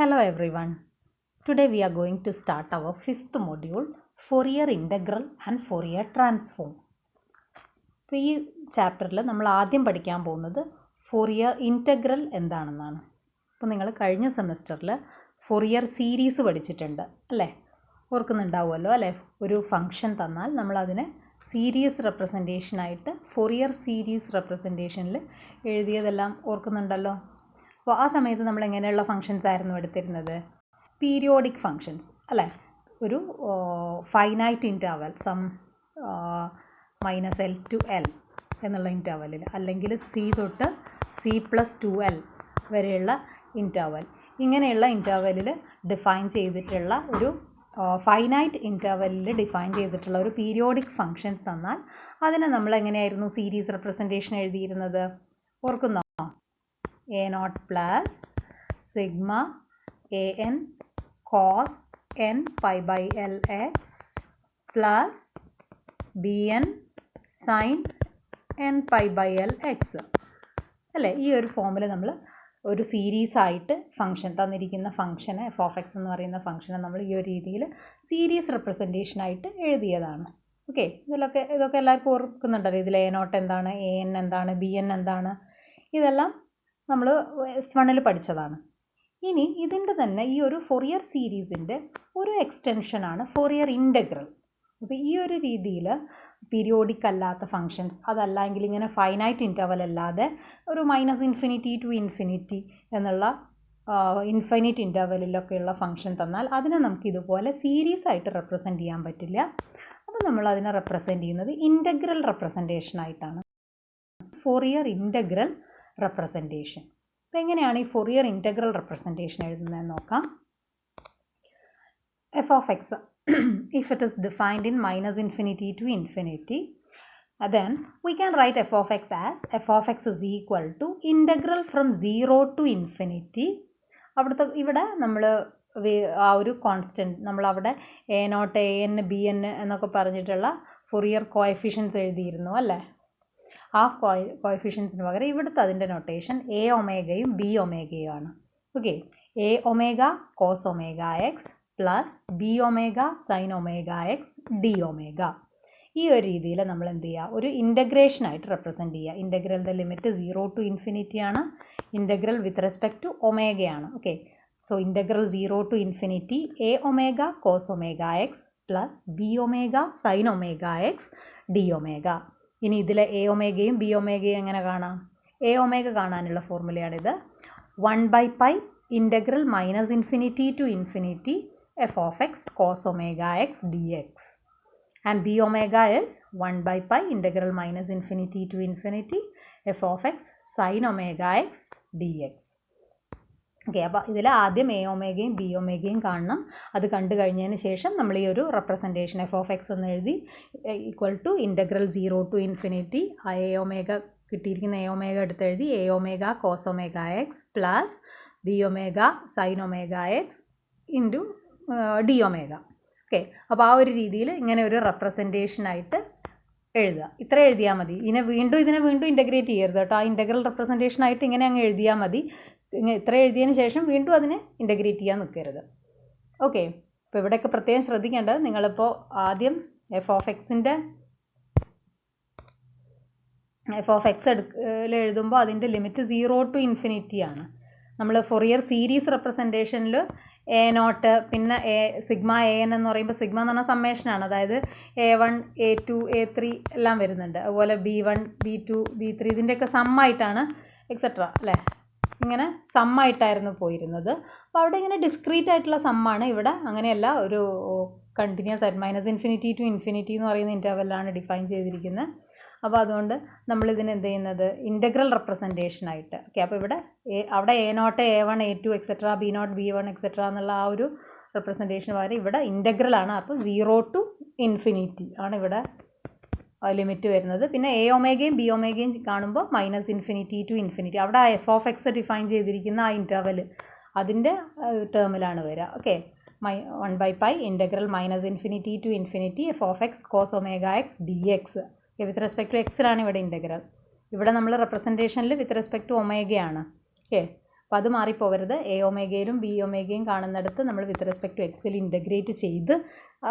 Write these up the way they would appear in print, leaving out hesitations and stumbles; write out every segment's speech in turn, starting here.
Hello everyone. Today we are going to start our fifth module, Fourier integral and Fourier transform. അപ്പോൾ ഈ ചാപ്റ്ററിൽ നമ്മൾ ആദ്യം പഠിക്കാൻ പോകുന്നത് ഫോറിയർ ഇൻ്റഗ്രൽ എന്താണെന്നാണ്. അപ്പോൾ നിങ്ങൾ കഴിഞ്ഞ സെമിസ്റ്ററിൽ ഫോറിയർ സീരീസ് പഠിച്ചിട്ടുണ്ട് അല്ലേ? ഓർക്കുന്നുണ്ടാവുമല്ലോ അല്ലേ? ഒരു ഫംഗ്ഷൻ തന്നാൽ നമ്മളതിനെ സീരീസ് റെപ്രസെൻറ്റേഷനായിട്ട് ഫോറിയർ സീരീസ് റെപ്രസെൻറ്റേഷനിൽ എഴുതിയതെല്ലാം ഓർക്കുന്നുണ്ടല്ലോ. അപ്പോൾ ആ സമയത്ത് നമ്മൾ എങ്ങനെയുള്ള ഫങ്ഷൻസ് ആയിരുന്നു എടുത്തിരുന്നത്? പീരിയോഡിക് ഫങ്ഷൻസ് അല്ലേ? ഒരു finite interval some -L to L എന്നുള്ള ഇൻ്റർവലിൽ, അല്ലെങ്കിൽ C തൊട്ട് C+2L വരെയുള്ള ഇൻ്റർവൽ, ഇങ്ങനെയുള്ള ഇൻ്റർവലിൽ ഡിഫൈൻ ചെയ്തിട്ടുള്ള ഒരു ഫൈനൈറ്റ് ഇൻ്റർവലിൽ ഡിഫൈൻ ചെയ്തിട്ടുള്ള ഒരു പീരിയോഡിക് ഫങ്ഷൻസ് തന്നാൽ അതിനെ നമ്മൾ എങ്ങനെയായിരുന്നു സീരീസ് റെപ്രസെൻറ്റേഷൻ എഴുതിയിരുന്നത്? ഓർക്കുന്നോ? A0 plus sigma an cos n pi by L x plus bn sin n pi by L x അല്ലേ? ഈ ഒരു ഫോമിൽ നമ്മൾ ഒരു സീരീസ് ആയിട്ട് ഫംഗ്ഷൻ തന്നിരിക്കുന്ന ഫംഗ്ഷനെ f(x) എന്ന് പറയുന്ന ഫംഗ്ഷനെ നമ്മൾ ഈ ഒരു രീതിയിൽ സീരീസ് റെപ്രസെൻറ്റേഷനായിട്ട് എഴുതിയതാണ്. ഓക്കെ, ഇതൊക്കെ എല്ലാവർക്കും ഓർക്കുന്നുണ്ടല്ലോ. ഇതിൽ A0 എന്താണ്, an എന്താണ്, bn എന്താണ്, ഇതെല്ലാം നമ്മൾ S1 പഠിച്ചതാണ്. ഇനി ഇതിൻ്റെ തന്നെ ഈ ഒരു ഫോറിയർ സീരീസിൻ്റെ ഒരു എക്സ്റ്റൻഷനാണ് ഫോറിയർ ഇൻ്റഗ്രൽ. അപ്പോൾ ഈ ഒരു രീതിയിൽ പീരിയോഡിക് അല്ലാത്ത ഫങ്ഷൻസ്, അതല്ലെങ്കിൽ ഇങ്ങനെ ഫൈനൈറ്റ് ഇൻ്റർവൽ അല്ലാതെ ഒരു -∞ to ∞ എന്നുള്ള ഇൻഫൈനൈറ്റ് ഇൻ്റർവലിലൊക്കെയുള്ള ഫങ്ഷൻ തന്നാൽ അതിനെ നമുക്ക് ഇതുപോലെ സീരീസ് ആയിട്ട് റെപ്രസെൻറ്റ് ചെയ്യാൻ പറ്റില്ല. അപ്പോൾ നമ്മൾ അതിനെ റെപ്രസെൻറ്റ് ചെയ്യുന്നത് ഇൻ്റഗ്രൽ റെപ്രസെൻറ്റേഷനായിട്ടാണ്, ഫോറിയർ ഇൻ്റഗ്രൽ റെപ്രസെൻറ്റേഷൻ. അപ്പോൾ എങ്ങനെയാണ് ഈ ഫോറിയർ ഇൻ്റഗ്രൽ റെപ്രസെൻറ്റേഷൻ എഴുതുന്നതെന്ന് നോക്കാം. f(x) if it is defined in -∞ to ∞, then we can write f(x) as f(x) is equal to integral from 0 to ∞. ഇവിടെ നമ്മൾ ആ ഒരു കോൺസ്റ്റൻറ്റ് നമ്മളവിടെ A0 an bn എന്നൊക്കെ പറഞ്ഞിട്ടുള്ള ഫോറിയർ കോഎഫിഷ്യൻസ് എഴുതിയിരുന്നു അല്ലേ? ആ കോഎഫിഷ്യൻസിന് പകരം ഇവിടുത്തെ അതിൻ്റെ നൊട്ടേഷൻ a ഒമേഗയും b ഒമേഗയും ആണ്. Okay, a omega cos omega x plus b omega sine omega x d omega. ഈ ഒരു രീതിയിൽ നമ്മൾ എന്ത് ചെയ്യുക? ഒരു ഇൻ്റഗ്രേഷനായിട്ട് റെപ്രസെൻറ്റ് ചെയ്യുക. ഇൻ്റഗ്രലിൻ്റെ ലിമിറ്റ് 0 to ∞ ആണ്. ഇൻ്റഗ്രൽ വിത്ത് റെസ്പെക്ട് ടു ഒമേഗയാണ്. Okay, so integral 0 to ∞ a omega cos omega x plus b omega sine omega x d omega. ഇനി ഇതിലെ a ഒമേഗയും b ഒമേഗയും എങ്ങനെ കാണാം? a ഒമേഗ കാണാനുള്ള ഫോർമുലയാണിത്. 1/π integral -∞ to ∞ f(x) cos omega x dx, and b omega is 1/π integral -∞ to ∞ f(x) sin omega x dx. Okay, അപ്പോൾ ഇതിൽ ആദ്യം a ഒമേഗയും b ഒമേഗയും കാണണം. അത് കണ്ടു കഴിഞ്ഞതിന് ശേഷം നമ്മൾ ഈ ഒരു റെപ്രസെൻറ്റേഷൻ f(x) എന്ന് എഴുതി ഈക്വൽ ടു ഇൻ്റഗ്രൽ 0 to ∞ ആ a ഒമേഗ കിട്ടിയിരിക്കുന്ന a ഒമേഗ എടുത്ത് എഴുതി a omega cos omega x plus b omega sine omega x into d omega. Okay, അപ്പോൾ ആ ഒരു രീതിയിൽ ഇങ്ങനെ ഒരു റെപ്രസെൻറ്റേഷനായിട്ട് എഴുതുക. ഇത്ര എഴുതിയാൽ മതി. ഇതിനെ വീണ്ടും ഇൻ്റഗ്രേറ്റ് ചെയ്യരുത് കേട്ടോ. ആ ഇൻ്റഗ്രൽ റെപ്രസെൻറ്റേഷനായിട്ട് ഇങ്ങനെ അങ്ങ് എഴുതിയാൽ മതി. ഇത്ര എഴുതിയതിന് ശേഷം വീണ്ടും അതിനെ ഇൻ്റഗ്രേറ്റ് ചെയ്യാൻ നിൽക്കരുത്. ഓക്കെ, അപ്പോൾ ഇവിടെയൊക്കെ പ്രത്യേകം ശ്രദ്ധിക്കേണ്ടത്, നിങ്ങളിപ്പോൾ ആദ്യം f(x)ൻ്റെ എഴുതുമ്പോൾ അതിൻ്റെ ലിമിറ്റ് 0 to ∞ ആണ്. നമ്മൾ ഫോറിയർ സീരീസ് റെപ്രസെൻറ്റേഷനിൽ A0 പിന്നെ സിഗ്മ an എന്ന് പറയുമ്പോൾ സിഗ്മ എന്ന് പറഞ്ഞാൽ സമ്മേഷനാണ്. അതായത് A1 A2 A3 എല്ലാം വരുന്നുണ്ട്. അതുപോലെ B1 B2 B3 ഇതിൻ്റെയൊക്കെ സമ്മായിട്ടാണ് എക്സെട്ര അല്ലേ? ഇങ്ങനെ സമ്മായിട്ടായിരുന്നു പോയിരുന്നത്. അപ്പോൾ അവിടെ ഇങ്ങനെ ഡിസ്ക്രീറ്റ് ആയിട്ടുള്ള സമ്മാണ്. ഇവിടെ അങ്ങനെയല്ല, ഒരു കണ്ടിന്യൂസ് ആയിട്ട് -∞ to ∞ എന്ന് പറയുന്ന ഇൻ്റർവെല്ലാണ് ഡിഫൈൻ ചെയ്തിരിക്കുന്നത്. അപ്പോൾ അതുകൊണ്ട് നമ്മളിതിന് എന്ത് ചെയ്യുന്നത്? ഇൻ്റഗ്രൽ റെപ്രസെൻറ്റേഷനായിട്ട്. ഓക്കെ, അപ്പോൾ ഇവിടെ അവിടെ A0 A1 A2 etcetera B0 B1 etcetera എന്നുള്ള ആ ഒരു റെപ്രസെൻറ്റേഷൻ പകരം ഇവിടെ ഇൻ്റഗ്രലാണ്. അപ്പോൾ 0 to ∞ ആണ് ഇവിടെ ലിമിറ്റ് വരുന്നത്. പിന്നെ a ഒമേഗയും b ഒമേഗയും കാണുമ്പോൾ -∞ to ∞. അവിടെ f(x) ഡിഫൈൻ ചെയ്തിരിക്കുന്ന ആ ഇൻ്റർവൽ അതിൻ്റെ ടേമിലാണ് വരിക. Okay, 1/π integral -∞ to ∞ f(x) cos omega x dx. With respect to എക്സിലാണ് ഇവിടെ ഇൻ്റഗ്രൽ. ഇവിടെ നമ്മൾ റെപ്രസെൻറ്റേഷനിൽ വിത്ത് റെസ്പെക്ട് ടു ഒമേഗയാണ്. ഓക്കെ, അപ്പോൾ അത് മാറിപ്പോവരുത്. എ ഒമേഗയിലും ബി ഒമേഗയും കാണുന്നിടത്ത് നമ്മൾ വിത്ത് റെസ്പെക്ട് ടു എക്സിൽ ഇൻ്റഗ്രേറ്റ് ചെയ്ത്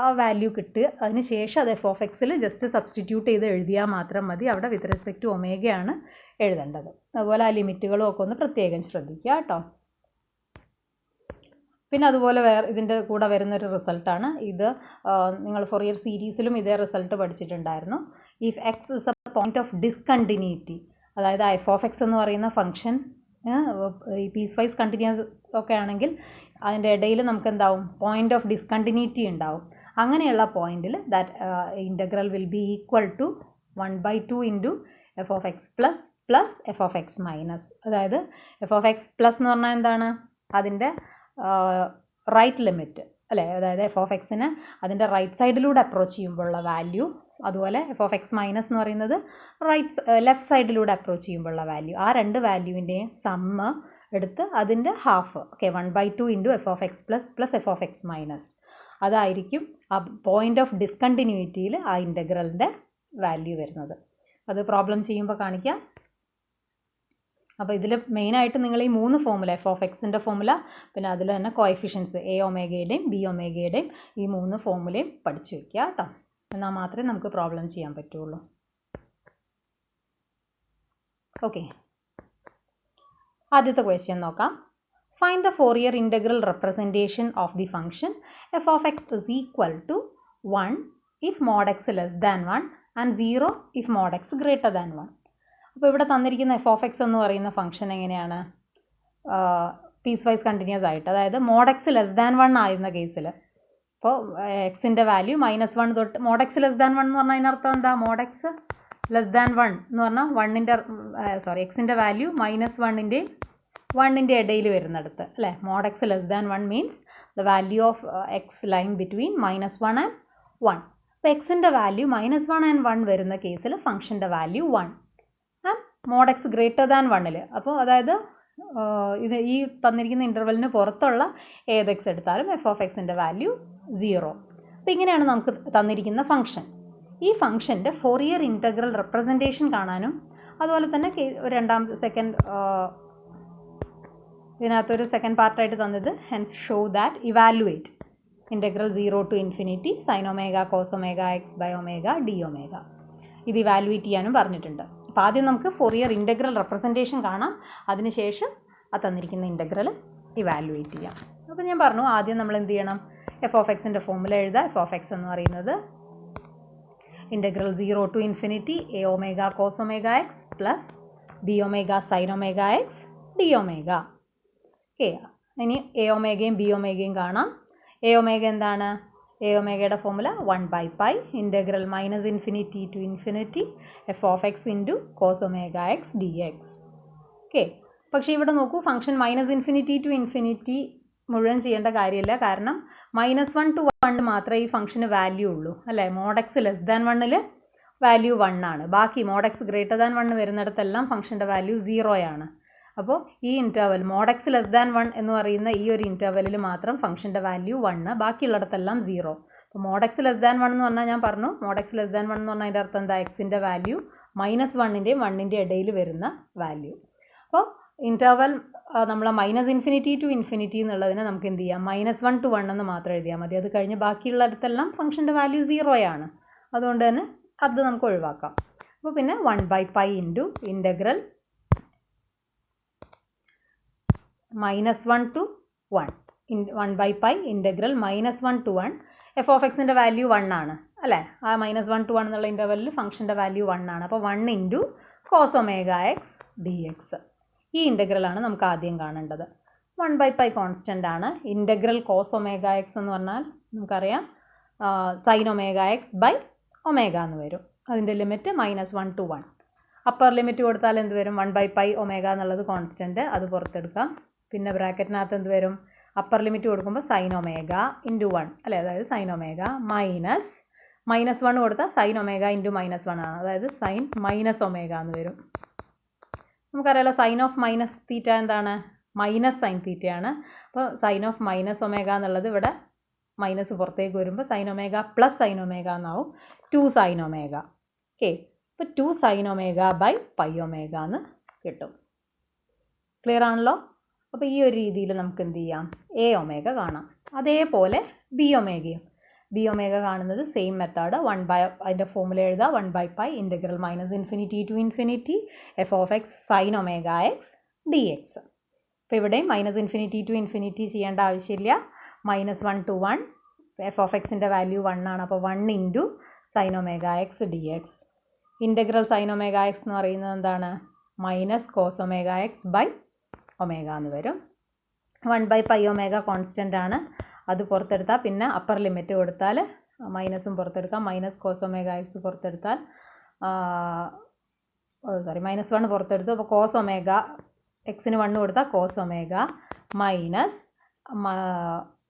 ആ വാല്യൂ കിട്ടുക. അതിന് ശേഷം അത് എഫ് ഓഫ് എക്സിൽ ജസ്റ്റ് സബ്സ്റ്റിറ്റ്യൂട്ട് ചെയ്ത് എഴുതിയാൽ മാത്രം മതി. അവിടെ വിത്ത് റെസ്പെക്ട് ടു ഒമേഗയാണ് എഴുതേണ്ടത്. അതുപോലെ ആ ലിമിറ്റുകളും ഒക്കെ ഒന്ന് പ്രത്യേകം ശ്രദ്ധിക്കുക കേട്ടോ. പിന്നെ അതുപോലെ ഇതിൻ്റെ കൂടെ വരുന്നൊരു റിസൾട്ടാണ് ഇത്. നിങ്ങൾ ഫോറിയർ സീരീസിലും ഇതേ റിസൾട്ട് പഠിച്ചിട്ടുണ്ടായിരുന്നു. If x is a point of discontinuity, അതായത് എഫ് ഓഫ് എക്സ് എന്ന് പറയുന്ന ഫംഗ്ഷൻ ഈ പീസ് വൈസ് കണ്ടിന്യൂസ് ഒക്കെ ആണെങ്കിൽ അതിൻ്റെ ഇടയിൽ നമുക്ക് എന്താവും, പോയിന്റ് ഓഫ് ഡിസ്കണ്ടിന്യൂറ്റി ഉണ്ടാവും. അങ്ങനെയുള്ള പോയിന്റിൽ that integral will be equal to 1/2 into f of x plus f of x minus. അതായത് എഫ് ഓഫ് എക്സ് പ്ലസ് എന്ന് പറഞ്ഞാൽ എന്താണ്, അതിൻ്റെ റൈറ്റ് ലിമിറ്റ് അല്ലേ, അതായത് എഫ് ഓഫ് എക്സിന് അതിൻ്റെ റൈറ്റ് സൈഡിലൂടെ അപ്രോച്ച് ചെയ്യുമ്പോഴുള്ള വാല്യൂ, അതുപോലെ എഫ് ഓഫ് എക്സ് മൈനസ് എന്ന് പറയുന്നത് ലെഫ്റ്റ് സൈഡിലൂടെ അപ്രോച്ച് ചെയ്യുമ്പോഴുള്ള വാല്യൂ. ആ രണ്ട് വാല്യൂവിൻ്റെയും സമ്മ് എടുത്ത് അതിൻ്റെ half, okay, 1/2 into f of x plus f of x minus. അതായിരിക്കും ആ പോയിന്റ് ഓഫ് ഡിസ്കണ്ടിന്യൂറ്റിയിൽ ആ ഇൻ്റഗ്രലിൻ്റെ വാല്യൂ വരുന്നത്. അത് പ്രോബ്ലം ചെയ്യുമ്പോൾ കാണിക്കാം. അപ്പോൾ ഇതിൽ മെയിനായിട്ട് നിങ്ങൾ ഈ 3 ഫോമുല, എഫ് ഓഫ് എക്സിൻ്റെ ഫോമുല, പിന്നെ അതിൽ തന്നെ കോഎഫിഷ്യൻസ് എ ഒമേഗയുടെയും ബി ഒമേഗയുടെയും ഈ 3 ഫോമുലയും പഠിച്ചു വെക്കുക കേട്ടോ. എന്നാൽ മാത്രമേ നമുക്ക് പ്രോബ്ലം ചെയ്യാൻ പറ്റുള്ളൂ. ഓക്കെ, ആദ്യത്തെ ക്വസ്റ്റ്യൻ നോക്കാം. Find the Fourier integral representation of the function f of x is equal to 1 if mod x less than 1 and 0 if mod x greater than 1. അപ്പോൾ ഇവിടെ തന്നിരിക്കുന്ന എഫ് ഓഫ് എക്സ് എന്ന് പറയുന്ന function എങ്ങനെയാണ്, piece vice continuous ആയിട്ട്, അതായത് mode x less than 1 ആയിരുന്ന കേസിൽ, അപ്പോൾ എക്സിൻ്റെ വാല്യൂ -1 തൊട്ട് മോഡ് എക്സ് ലെസ് ദാൻ 1 എന്ന് പറഞ്ഞാൽ അതിനർത്ഥം എന്താ, മോഡ് എക്സ് ലെസ് ദാൻ 1 എന്ന് പറഞ്ഞാൽ എക്സിൻ്റെ വാല്യൂ -1ൻ്റെ ഇടയിൽ വരുന്നിടത്ത് അല്ലേ. Mod x less than 1 means the value of x line between -1 and 1. അപ്പോൾ എക്സിൻ്റെ വാല്യൂ -1 ആൻഡ് 1 വരുന്ന കേസിൽ ഫംഗ്ഷൻ്റെ value 1. Mod x greater than 1ൽ, അപ്പോൾ അതായത് ഇത് ഈ തന്നിരിക്കുന്ന ഇൻ്റർവെലിന് പുറത്തുള്ള ഏത് എക്സ് എടുത്താലും എഫ് ഓഫ് എക്സിൻ്റെ വാല്യൂ 0. അപ്പോൾ ഇങ്ങനെയാണ് നമുക്ക് തന്നിരിക്കുന്ന ഫംഗ്ഷൻ. ഈ ഫംഗ്ഷൻ്റെ ഫോറിയർ ഇൻ്റഗ്രൽ റെപ്രസെൻറ്റേഷൻ കാണാനും, അതുപോലെ തന്നെ ഇതിനകത്തൊരു സെക്കൻഡ് പാർട്ടായിട്ട് തന്നത് hence show that evaluate integral 0 to infinity sine omega cos omega x by omega d omega. ഇത് ഇവാലുവേറ്റ് ചെയ്യാനും പറഞ്ഞിട്ടുണ്ട്. അപ്പോൾ ആദ്യം നമുക്ക് ഫോറിയർ ഇൻ്റഗ്രൽ റെപ്രസെൻറ്റേഷൻ കാണാം, അതിനുശേഷം ആ തന്നിരിക്കുന്ന ഇൻ്റഗ്രൽ ഇവാലുവേറ്റ് ചെയ്യാം. അപ്പോൾ ഞാൻ പറഞ്ഞു, ആദ്യം നമ്മൾ എന്ത് ചെയ്യണം, എഫ് ഓഫ് എക്സിൻ്റെ ഫോമുല എഴുതുക. എഫ് ഓഫ് എക്സ് എന്ന് പറയുന്നത് integral 0 to infinity a omega cos omega x plus b omega sine omega x d omega. Okay, ഇനി എ ഒമേഗയും ബി ഒമേഗയും കാണാം. എ ഒമേഗ എന്താണ്, എ ഒമേഗയുടെ formula 1/π integral -infinity to infinity f of x into cos omega x d x. Okay, പക്ഷേ ഇവിടെ നോക്കൂ, function -infinity to infinity മുഴുവൻ ചെയ്യേണ്ട കാര്യമില്ല. കാരണം -1 to 1 മാത്രമേ ഈ ഫംഗ്ഷന് വാല്യൂ ഉള്ളൂ അല്ലേ. മോഡ് എക്സ് ലെസ് ദാൻ 1ൽ വാല്യൂ 1 ആണ്. ബാക്കി മോഡ് എക്സ് ഗ്രേറ്റർ ദാൻ 1 വരുന്നിടത്തെല്ലാം ഫംഗ്ഷൻ്റെ വാല്യൂ 0 ആണ്. അപ്പോൾ ഈ interval mod x less than 1 എന്ന് പറയുന്ന ഈ ഒരു ഇൻ്റർവെലിൽ മാത്രം ഫംഗ്ഷൻ്റെ വാല്യൂ 1, ബാക്കിയുള്ളിടത്തെല്ലാം 0. അപ്പോൾ മോഡ് എക്സ് ലെസ് ദാൻ 1 എന്ന് പറഞ്ഞാൽ ഞാൻ പറഞ്ഞു, മോഡ് എക്സ് ലെസ് ദാൻ 1 എന്ന് പറഞ്ഞാൽ അതിൻ്റെ അർത്ഥം എന്താ, എക്സിൻ്റെ വാല്യൂ -1ൻ്റെയും 1ൻ്റെ ഇടയിൽ വരുന്ന വാല്യൂ. അപ്പോൾ ഇൻ്റർവൽ നമ്മൾ -ഇൻഫിനിറ്റി ടു ഇൻഫിനിറ്റി എന്നുള്ളതിനെ നമുക്ക് എന്ത് ചെയ്യാം, -1 to 1 എന്ന് മാത്രം എഴുതിയാൽ മതി. അത് കഴിഞ്ഞ് ബാക്കിയുള്ളിടത്തെല്ലാം ഫംഗ്ഷൻ്റെ വാല്യൂ 0 ആണ്. അതുകൊണ്ട് തന്നെ അത് നമുക്ക് ഒഴിവാക്കാം. അപ്പോൾ പിന്നെ 1/π into integral -1 to 1, 1/π integral -1 to 1. F of എക്സിൻ്റെ വാല്യൂ 1 ആണ് അല്ലേ. ആ -1 to 1 എന്നുള്ള ഇൻ്റർവെല്ലിൽ ഫംഗ്ഷൻ്റെ വാല്യൂ 1 ആണ്. അപ്പോൾ 1 into cos omega x d x. ഈ ഇൻ്റഗ്രലാണ് നമുക്ക് ആദ്യം കാണേണ്ടത്. 1/π കോൺസ്റ്റൻ്റ് ആണ്. ഇൻ്റഗ്രൽ കോസ് ഒമേഗ എക്സ് എന്ന് പറഞ്ഞാൽ നമുക്കറിയാം sine omega x by omega എന്ന് വരും. അതിൻ്റെ ലിമിറ്റ് -1 to 1. അപ്പർ ലിമിറ്റ് കൊടുത്താൽ എന്ത് വരും, 1/π ഒമേഗ എന്നുള്ളത് കോൺസ്റ്റൻറ്റ്, അത് പുറത്തെടുക്കാം. പിന്നെ ബ്രാക്കറ്റിനകത്ത് എന്ത് വരും, അപ്പർ ലിമിറ്റ് കൊടുക്കുമ്പോൾ സൈൻ ഒമേഗ ഇൻറ്റു 1 അല്ലേ, അതായത് സൈൻ ഒമേഗ -1 കൊടുത്താൽ സൈൻ ഒമേഗ ഇൻറ്റു -1 ആണ്, അതായത് സൈൻ മൈനസ് ഒമേഗ എന്ന് വരും. നമുക്കറിയാലോ സൈൻ ഓഫ് മൈനസ് തീറ്റ എന്താണ്, മൈനസ് സൈൻ തീറ്റയാണ്. അപ്പോൾ സൈൻ ഓഫ് മൈനസ് ഒമേഗ എന്നുള്ളത് ഇവിടെ മൈനസ് പുറത്തേക്ക് വരുമ്പോൾ sine omega plus sine omega എന്നാവും, 2 സൈൻ ഒമേഗ. ഓക്കെ, ഇപ്പോൾ 2 sine omega by pi omega എന്ന് കിട്ടും. ക്ലിയർ ആണല്ലോ. അപ്പോൾ ഈ ഒരു രീതിയിൽ നമുക്ക് എന്ത് ചെയ്യാം, എ ഒമേഗ കാണാം. അതേപോലെ ബി ഒമേഗയും. ബി ഒമേഗ കാണുന്നത് സെയിം മെത്തേഡ്, അതിൻ്റെ ഫോമുല എഴുതുക, 1/π integral -∞ to infinity f(x) sin omega x d x. അപ്പോൾ ഇവിടെ -∞ ടു ഇൻഫിനിറ്റി ചെയ്യേണ്ട ആവശ്യമില്ല. -1 to 1 f(x)ൻ്റെ വാല്യൂ 1 ആണ്. അപ്പോൾ 1 into sin omega x d x. Integral sin omega x എന്ന് പറയുന്നത് എന്താണ്, -cos omega x by omega എന്ന് വരും. 1/π ഒമേഗ കോൺസ്റ്റൻ്റ് ആണ്, അത് പുറത്തെടുത്താൽ പിന്നെ അപ്പർ ലിമിറ്റ് കൊടുത്താൽ മൈനസും പുറത്തെടുക്കാം. -cos ഒമേഗ എക്സ് പുറത്തെടുത്താൽ -1 പുറത്തെടുത്തു. അപ്പോൾ cos ഒമേഗ എക്സിന് 1 കൊടുത്താൽ cos omega minus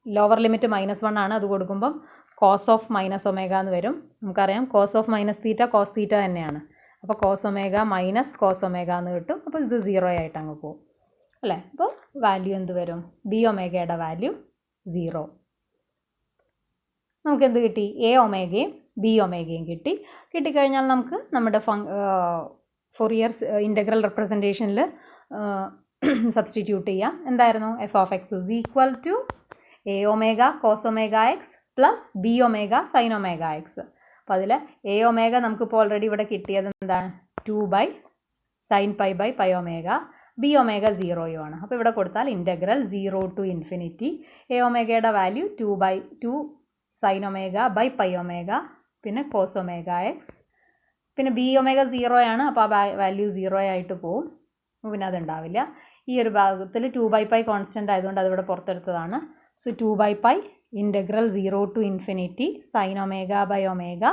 lower limit -1 ആണ്, അത് കൊടുക്കുമ്പം cos ഓഫ് മൈനസ് ഒമേഗ എന്ന് വരും. നമുക്കറിയാം cos of minus theta cos തീറ്റ തന്നെയാണ്. അപ്പോൾ cos omega minus cos omega എന്ന് കിട്ടും. അപ്പോൾ ഇത് 0 ആയിട്ട് അങ്ങ് പോകും അല്ലേ. അപ്പോൾ വാല്യൂ എന്ത് വരും, ബി ഒമേഗയുടെ വാല്യൂ 0. നമുക്ക് എന്ത് കിട്ടി, എ ഒമേഗയും ബി ഒമേഗയും കിട്ടിക്കഴിഞ്ഞാൽ നമുക്ക് നമ്മുടെ ഫൊറിയർ ഇൻ്റഗ്രൽ റെപ്രസെൻറ്റേഷനിൽ സബ്സ്റ്റിറ്റ്യൂട്ട് ചെയ്യാം. എന്തായിരുന്നു, f(x) is equal to a omega cos omega x plus b omega sine omega X. അപ്പോൾ അതിൽ എ ഒമേഗ നമുക്കിപ്പോൾ ഓൾറെഡി ഇവിടെ കിട്ടിയത് എന്താണ്, 2/sin π by pi omega, b omega 0 ആണ്. അപ്പോൾ ഇവിടെ കൊടുത്താൽ ഇൻ്റഗ്രൽ 0 ടു ഇൻഫിനിറ്റി എ ഒമേഗയുടെ value 2/2 sin omega by pi omega, പിന്നെ cos ഒമേഗ എക്സ്, പിന്നെ ബി ഒമേഗ 0 ആണ്. അപ്പോൾ ആ വാല്യൂ 0 ആയിട്ട് പോവും, പിന്നെ അതുണ്ടാവില്ല. ഈ ഒരു ഭാഗത്തിൽ 2/π കോൺസ്റ്റൻ്റ് ആയതുകൊണ്ട് അതിവിടെ പുറത്തെടുത്തതാണ്. So 2/π integral 0 to infinity sin omega by omega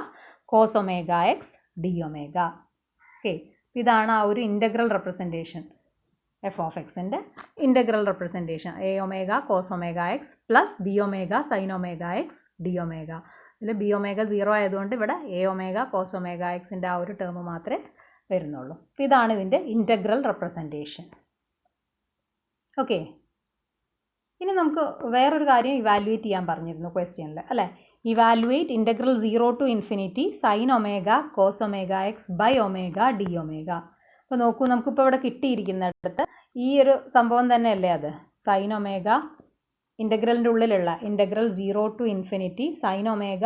cos omega x d omega. Okay, ഇതാണ് ആ ഒരു ഇൻ്റഗ്രൽ റെപ്രസെൻറ്റേഷൻ, f(x)ൻ്റെ integral representation. A omega cos omega x plus b omega sine omega x d omega. ഇതിൽ b omega 0 ആയതുകൊണ്ട് ഇവിടെ A omega cos omega എക്സിൻ്റെ ആ ഒരു ടേം മാത്രമേ വരുന്നുള്ളൂ. ഇതാണ് ഇതിൻ്റെ ഇൻ്റഗ്രൽ റെപ്രസെൻറ്റേഷൻ. ഓക്കെ, ഇനി നമുക്ക് വേറൊരു കാര്യം ഇവാലുവേറ്റ് ചെയ്യാൻ പറഞ്ഞിരുന്നു ക്വസ്റ്റ്യനിൽ അല്ലേ. Evaluate integral 0 to infinity sine omega cos omega x by omega d omega. അപ്പോൾ നോക്കൂ, നമുക്കിപ്പോൾ ഇവിടെ കിട്ടിയിരിക്കുന്നിടത്ത് ഈ ഒരു സംഭവം തന്നെയല്ലേ അത്, സൈൻ ഒമേഗ ഇൻ്റഗ്രലിൻ്റെ ഉള്ളിലുള്ള integral 0 to infinity sine omega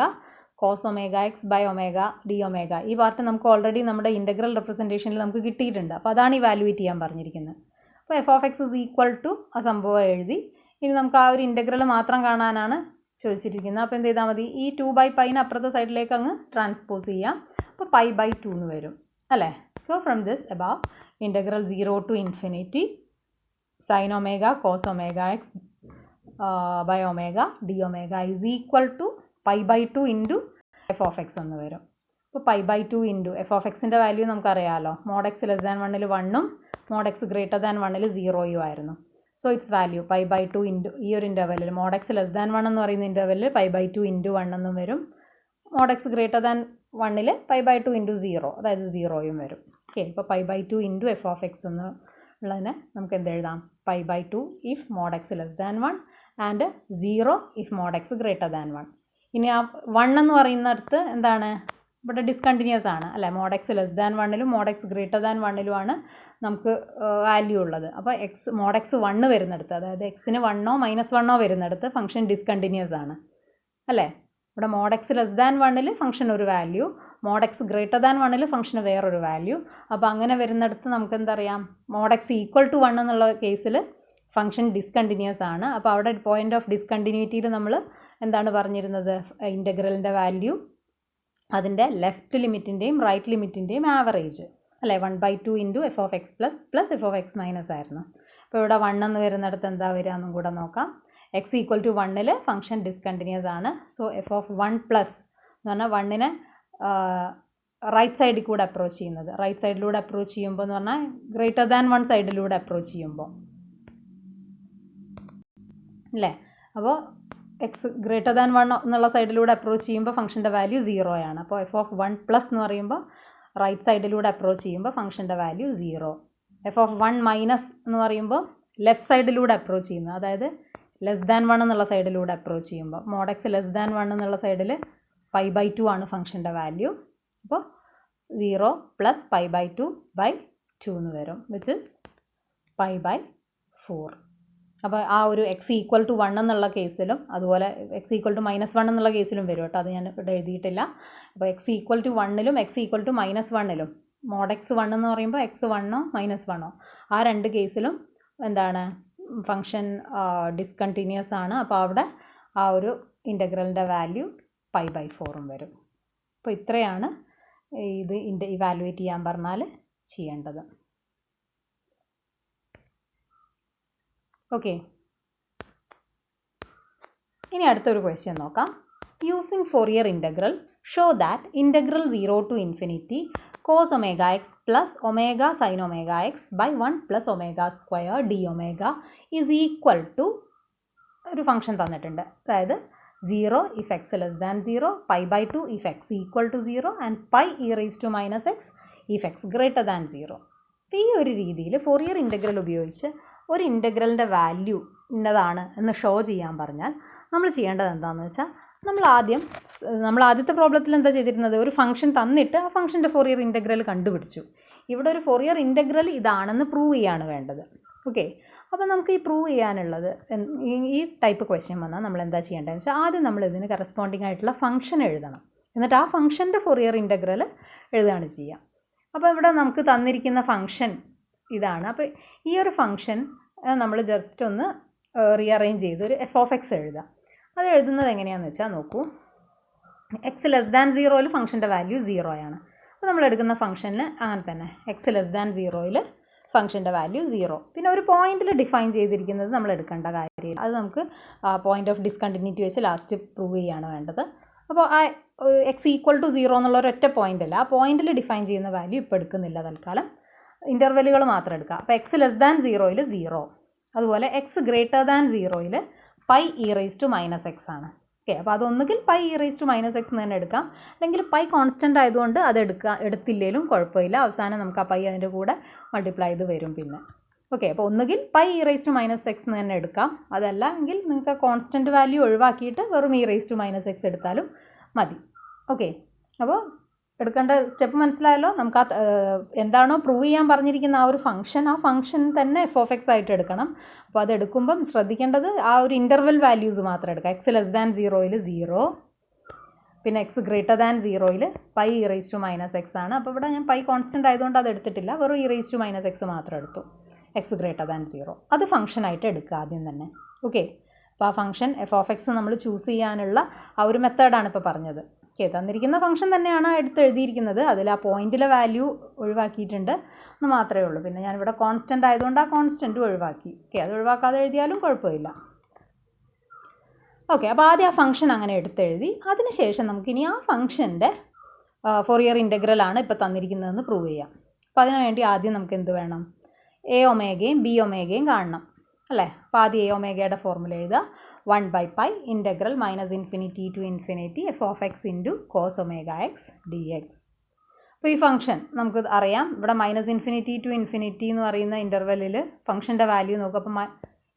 cos omega x by omega d omega. ഈ പാർട്ട് നമുക്ക് ഓൾറെഡി നമ്മുടെ ഇൻ്റഗ്രൽ റെപ്രസെൻറ്റേഷനിൽ നമുക്ക് കിട്ടിയിട്ടുണ്ട്. അപ്പോൾ അതാണ് ഇവാലുവേറ്റ് ചെയ്യാൻ പറഞ്ഞിരിക്കുന്നത്. അപ്പോൾ f(x) is equal to ആ സംഭവം എഴുതി. ഇനി നമുക്ക് ആ ഒരു ഇൻ്റഗ്രൽ മാത്രം കാണാനാണ് ചോദിച്ചിരിക്കുന്നത്. അപ്പോൾ എന്ത് ചെയ്താൽ മതി, ഈ 2/π അപ്പുറത്തെ സൈഡിലേക്ക് അങ്ങ് ട്രാൻസ്പോസ് ചെയ്യാം. അപ്പോൾ π/2 എന്ന് വരും അല്ലേ. So from this above integral 0 to infinity sine omega cos omega x by omega d omega is equal to π/2 into f(x) എന്ന് വരും. അപ്പോൾ π/2 ഇൻറ്റു f(x)ൻ്റെ വാല്യൂ നമുക്കറിയാമല്ലോ, mod x <1 1ഉം mod x greater than 1 0 ആയിരുന്നു. സോ ഇറ്റ്സ് വാല്യൂ π/2 ഇൻറ്റു ഈ ഒരു ഇൻ്റർവെല്ലിൽ mod x <1 എന്ന് പറയുന്ന ഇൻ്റർവെല്ലിൽ π/2 ഇൻറ്റു 1 എന്നും വരും. mod x greater than 1 π/2 into 0, അതായത് 0യും വരും. ഓക്കെ, ഇപ്പോൾ π/2 ഇൻറ്റു f(x) എന്നുള്ളതിനെ നമുക്ക് എന്തെഴുതാം, π/2 if mod x <1 and 0 if mod x greater than 1. ഇനി ആ 1 എന്ന് പറയുന്നിടത്ത് എന്താണ്, ഇവിടെ ഡിസ്കണ്ടിന്യൂസ് ആണ് അല്ലേ. mod x <1 mod x greater than 1 നമുക്ക് വാല്യൂ ഉള്ളത്. അപ്പോൾ mod x 1 വരുന്നിടത്ത്, അതായത് എക്സിന് 1 -1 വരുന്നിടത്ത് ഫംഗ്ഷൻ ഡിസ്കണ്ടിന്യൂസ് ആണ് അല്ലേ. ഇവിടെ mod x <1 ഫംഗ്ഷൻ ഒരു value, mod x greater than 1 ഫംഗ്ഷന് വേറൊരു വാല്യൂ. അപ്പോൾ അങ്ങനെ വരുന്നിടത്ത് നമുക്ക് എന്തറിയാം, mod x equal to 1 എന്നുള്ള കേസിൽ ഫംഗ്ഷൻ ഡിസ്കണ്ടിന്യൂസ് ആണ്. അപ്പോൾ അവിടെ പോയിൻ്റ് ഓഫ് ഡിസ്കണ്ടിന്യൂറ്റിയിൽ നമ്മൾ എന്താണ് പറഞ്ഞിരുന്നത്, ഇൻ്റഗ്രലിൻ്റെ വാല്യൂ അതിൻ്റെ ലെഫ്റ്റ് ലിമിറ്റിൻ്റെയും റൈറ്റ് ലിമിറ്റിൻ്റെയും ആവറേജ് അല്ലേ, 1/2 into f(x) plus f(x) minus ആയിരുന്നു. അപ്പോൾ ഇവിടെ 1 എന്ന് വരുന്നിടത്ത് എന്താ വരിക എന്നും കൂടെ നോക്കാം. x equal to 1 function discontinuous ആണ്. സോ f(1 പ്ലസ്) എന്ന് പറഞ്ഞാൽ 1നെ റൈറ്റ് സൈഡിൽ കൂടെ അപ്രോച്ച് ചെയ്യുന്നത്, റൈറ്റ് സൈഡിലൂടെ അപ്രോച്ച് ചെയ്യുമ്പോൾ എന്ന് പറഞ്ഞാൽ ഗ്രേറ്റർ ദാൻ 1 സൈഡിലൂടെ അപ്രോച്ച് ചെയ്യുമ്പോൾ അല്ലേ. അപ്പോൾ എക്സ് ഗ്രേറ്റർ ദാൻ 1 എന്നുള്ള സൈഡിലൂടെ അപ്രോച്ച് ചെയ്യുമ്പോൾ ഫംഗ്ഷൻ്റെ വാല്യൂ 0 ആണ്. അപ്പോൾ f(1 പ്ലസ്) എന്ന് പറയുമ്പോൾ റൈറ്റ് സൈഡിലൂടെ അപ്രോച്ച് ചെയ്യുമ്പോൾ ഫംഗ്ഷൻ്റെ വാല്യൂ 0. f(1 മൈനസ്) എന്ന് പറയുമ്പോൾ ലെഫ്റ്റ് സൈഡിലൂടെ അപ്രോച്ച് ചെയ്യുന്നത്, അതായത് <1 എന്നുള്ള സൈഡിലൂടെ അപ്രോച്ച് ചെയ്യുമ്പോൾ mod x <1 എന്നുള്ള സൈഡിൽ π/2 ആണ് ഫംഗ്ഷൻ്റെ വാല്യൂ. അപ്പോൾ 0 പ്ലസ് π/2/2 എന്ന് വരും, വിച്ച് ഇസ് π/4. അപ്പോൾ ആ ഒരു എക്സ് ഈക്വൽ ടു 1 എന്നുള്ള കേസിലും അതുപോലെ എക്സ് ഈക്വൽ ടു -1 എന്നുള്ള കേസിലും വരും കേട്ടോ. അത് ഞാൻ ഇവിടെ എഴുതിയിട്ടില്ല. അപ്പോൾ എക്സ് ഈക്വൽ ടു 1ലും എക്സ് ഈക്വൽ ടു -1ലും മോഡ് എക്സ് 1 എന്ന് പറയുമ്പോൾ എക്സ് 1ഓ -1ഓ ആ രണ്ട് കേസിലും എന്താണ് ഫംഗ്ഷൻ ഡിസ്കണ്ടിന്യൂസ് ആണ്. അപ്പോൾ അവിടെ ആ ഒരു ഇൻ്റഗ്രലിൻ്റെ വാല്യൂ π/4 വരും. അപ്പോൾ ഇത്രയാണ് ഇത് ഇവാലുവേറ്റ് ചെയ്യാൻ പറഞ്ഞാൽ ചെയ്യേണ്ടത്. ഓക്കെ, ഇനി അടുത്തൊരു ക്വസ്റ്റ്യൻ നോക്കാം. Using Fourier integral show that integral 0 to ∞ cos omega x plus omega sin omega x by 1 plus omega square d omega is equal to ഒരു ഫംഗ്ഷൻ തന്നിട്ടുണ്ട്. അതായത് 0 if x less than 0, π/2 if x equal to 0 and pi e raised to -x if x greater than 0. ഈ ഒരു രീതിയിൽ Fourier integral ഉപയോഗിച്ച് ഒരു ഇൻ്റഗ്രലിൻ്റെ value ഇന്നതാണ് എന്ന് ഷോ ചെയ്യാൻ പറഞ്ഞാൽ നമ്മൾ ചെയ്യേണ്ടത് എന്താണെന്ന് വെച്ചാൽ നമ്മൾ ആദ്യത്തെ പ്രോബ്ലത്തിൽ എന്താ ചെയ്തിരുന്നത്, ഒരു ഫംഗ്ഷൻ തന്നിട്ട് ആ ഫംഗ്ഷൻ്റെ ഫോറിയർ ഇൻ്റഗ്രൽ കണ്ടുപിടിച്ചു. ഇവിടെ ഒരു ഫോറിയർ ഇൻ്റഗ്രൽ ഇതാണെന്ന് പ്രൂവ് ചെയ്യാണ് വേണ്ടത്. ഓക്കെ, അപ്പോൾ നമുക്ക് ഈ പ്രൂവ് ചെയ്യാനുള്ളത് ഈ ടൈപ്പ് ക്വസ്റ്റ്യൻ വന്നാൽ നമ്മൾ എന്താ ചെയ്യേണ്ടതെന്ന് വെച്ചാൽ ആദ്യം നമ്മൾ ഇതിന് കറസ്പോണ്ടിങ് ആയിട്ടുള്ള ഫംഗ്ഷൻ എഴുതണം. എന്നിട്ട് ആ ഫംഗ്ഷൻ്റെ ഫോറിയർ ഇൻ്റഗ്രൽ എഴുതുകയാണ് ചെയ്യുക. അപ്പോൾ ഇവിടെ നമുക്ക് തന്നിരിക്കുന്ന ഫംഗ്ഷൻ ഇതാണ്. അപ്പോൾ ഈ ഒരു ഫംഗ്ഷൻ നമ്മൾ ജസ്റ്റ് ഒന്ന് റീഅറേഞ്ച് ചെയ്ത് ഒരു f(x) എഴുതാം. അത് എഴുതുന്നത് എങ്ങനെയാണെന്ന് വെച്ചാൽ നോക്കൂ, എക്സ് ലെസ് ദാൻ 0യിൽ ഫംഗ്ഷൻ്റെ വാല്യൂ 0 ആണ്. അപ്പോൾ നമ്മൾ എടുക്കുന്ന ഫംഗ്ഷനിൽ അങ്ങനെ തന്നെ എക്സ് ലെസ് ദാൻ 0യിൽ ഫംഗ്ഷൻ്റെ വാല്യൂ 0. പിന്നെ ഒരു പോയിന്റിൽ ഡിഫൈൻ ചെയ്തിരിക്കുന്നത് നമ്മൾ എടുക്കേണ്ട കാര്യമില്ല. അത് നമുക്ക് പോയിന്റ് ഓഫ് ഡിസ്കണ്ടിന്യൂറ്റി വെച്ച് ലാസ്റ്റ് പ്രൂവ് ചെയ്യാണ് വേണ്ടത്. അപ്പോൾ ആ എക്സ് ഈക്വൽ ടു 0 എന്നുള്ള ഒരൊറ്റ പോയിന്റ് അല്ല, ആ പോയിന്റിൽ ഡിഫൈൻ ചെയ്യുന്ന വാല്യൂ ഇപ്പോൾ എടുക്കുന്നില്ല, തൽക്കാലം ഇൻ്റർവെല്ലുകൾ മാത്രം എടുക്കുക. അപ്പോൾ എക്സ് ലെസ് ദാൻ 0യിൽ 0, അതുപോലെ എക്സ് ഗ്രേറ്റർ ദാൻ 0യിൽ pi e raised to -x ആണ്. ഓക്കെ, അപ്പോൾ അതൊന്നുകിൽ pi e raised to -x എന്ന് തന്നെ എടുക്കാം, അല്ലെങ്കിൽ പൈ കോൺസ്റ്റൻ്റ് ആയതുകൊണ്ട് അത് എടുത്തില്ലെങ്കിലും കുഴപ്പമില്ല, അവസാനം നമുക്ക് ആ പൈ അതിൻ്റെ കൂടെ മൾട്ടിപ്ലൈ ചെയ്ത് വരും പിന്നെ. ഓക്കെ, അപ്പോൾ ഒന്നുകിൽ pi e raised to -x എന്ന് തന്നെ എടുക്കാം, അതല്ല എങ്കിൽ നിങ്ങൾക്ക് കോൺസ്റ്റൻറ്റ് വാല്യൂ ഒഴിവാക്കിയിട്ട് വെറും e raised to -x എടുത്താലും മതി. ഓക്കെ, അപ്പോൾ എടുക്കേണ്ട സ്റ്റെപ്പ് മനസ്സിലായല്ലോ. നമുക്ക് ആ എന്താണോ പ്രൂവ് ചെയ്യാൻ പറഞ്ഞിരിക്കുന്ന ആ ഒരു ഫംഗ്ഷൻ, ആ ഫംഗ്ഷൻ തന്നെ f(x) ആയിട്ട് എടുക്കണം. അപ്പോൾ അത് എടുക്കുമ്പം ശ്രദ്ധിക്കേണ്ടത് ആ ഒരു ഇൻ്റർവെൽ വാല്യൂസ് മാത്രം എടുക്കുക. എക്സ് ലെസ് ദാൻ 0യിൽ 0, പിന്നെ എക്സ് ഗ്രേറ്റർ ദാൻ 0യിൽ pi e raised to -x ആണ്. അപ്പോൾ ഇവിടെ ഞാൻ പൈ കോൺസ്റ്റൻ്റ് ആയതുകൊണ്ട് അത് എടുത്തിട്ടില്ല, വെറും e raised to -x മാത്രം എടുത്തു. എക്സ് ഗ്രേറ്റർ ദാൻ 0 അത് ഫംഗ്ഷനായിട്ട് എടുക്കുക ആദ്യം തന്നെ. ഓക്കെ, അപ്പോൾ ആ ഫംഗ്ഷൻ f(x) നമ്മൾ ചൂസ് ചെയ്യാനുള്ള ആ ഒരു മെത്തേഡാണ് ഇപ്പോൾ പറഞ്ഞത്. ഓക്കെ, തന്നിരിക്കുന്ന ഫംഗ്ഷൻ തന്നെയാണ് എഴുതിയിരിക്കുന്നത്, അതിൽ ആ പോയിന്റിലെ വാല്യൂ ഒഴിവാക്കിയിട്ടുണ്ട് എന്ന് മാത്രമേ ഉള്ളൂ. പിന്നെ ഞാനിവിടെ കോൺസ്റ്റൻ്റ് ആയതുകൊണ്ട് ആ കോൺസ്റ്റൻറ്റ് ഒഴിവാക്കി. ഓക്കെ, അത് ഒഴിവാക്കാതെ എഴുതിയാലും കുഴപ്പമില്ല. ഓക്കെ, അപ്പോൾ ആദ്യം ആ ഫംഗ്ഷൻ അങ്ങനെ എടുത്തെഴുതി. അതിനുശേഷം നമുക്കിനി ആ ഫംഗ്ഷൻ്റെ ഫോറിയർ ഇൻ്റഗ്രലാണ് ഇപ്പോൾ തന്നിരിക്കുന്നതെന്ന് പ്രൂവ് ചെയ്യാം. അപ്പോൾ അതിനു വേണ്ടി ആദ്യം നമുക്ക് എന്ത് വേണം, എ ഒമേഗയും ബി ഒമേഗയും കാണണം അല്ലേ. അപ്പോൾ ആദ്യം എ ഒമേഗയുടെ ഫോർമുല എഴുതുക, 1/π integral -∞ to ∞ f(x) into cos omega x dx. അപ്പോൾ ഈ ഫംഗ്ഷൻ നമുക്ക് അറിയാം, ഇവിടെ -∞ to ∞ എന്ന് പറയുന്ന ഇൻ്റർവെല്ലിൽ ഫംഗ്ഷൻ്റെ വാല്യൂ നോക്കുക. അപ്പോൾ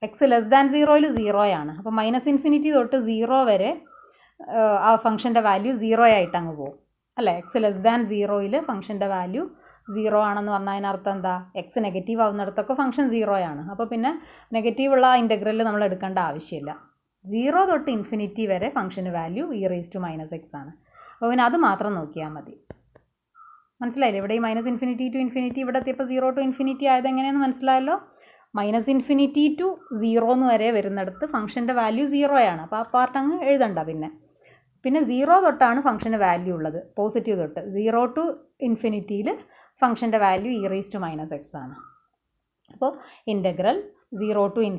എക്സ് ലെസ് ദാൻ 0യിൽ 0 ആണ്. അപ്പോൾ -∞ തൊട്ട് 0 വരെ ആ ഫംഗ്ഷൻ്റെ വാല്യൂ 0 ആയിട്ട് അങ്ങ് പോകും അല്ലേ. എക്സ് ലെസ് ദാൻ 0യിൽ ഫംഗ്ഷൻ്റെ വാല്യൂ 0 ആണെന്ന് പറഞ്ഞാൽ അതിനർത്ഥം എന്താ, എക്സ് നെഗറ്റീവ് ആവുന്നിടത്തൊക്കെ ഫംഗ്ഷൻ 0 ആണ്. അപ്പോൾ പിന്നെ നെഗറ്റീവുള്ള ആ ഇൻ്റഗ്രൽ നമ്മൾ എടുക്കേണ്ട ആവശ്യമില്ല. 0 തൊട്ട് ∞ വരെ ഫംഗ്ഷന് value e raised to -x ആണ്. അപ്പോൾ പിന്നെ അത് മാത്രം നോക്കിയാൽ മതി. മനസ്സിലായില്ലേ, ഇവിടെ ഈ -∞ to ∞ ഇവിടെ എത്തിയപ്പോൾ 0 to ∞ ആയത് എങ്ങനെയാണെന്ന് മനസ്സിലായല്ലോ. -∞ to 0 വരെ വരുന്നിടത്ത് ഫംഗ്ഷൻ്റെ വാല്യൂ 0 ആണ്. അപ്പോൾ ആ പാർട്ട് അങ്ങ് എഴുതണ്ട. പിന്നെ 0 തൊട്ടാണ് ഫംഗ്ഷന് വാല്യൂ ഉള്ളത്, പോസിറ്റീവ് തൊട്ട്. 0 to ∞ ഫംഗ്ഷൻ്റെ value e raised to -x ആണ്. അപ്പോൾ ഇൻ്റഗ്രൽ 0 to ∞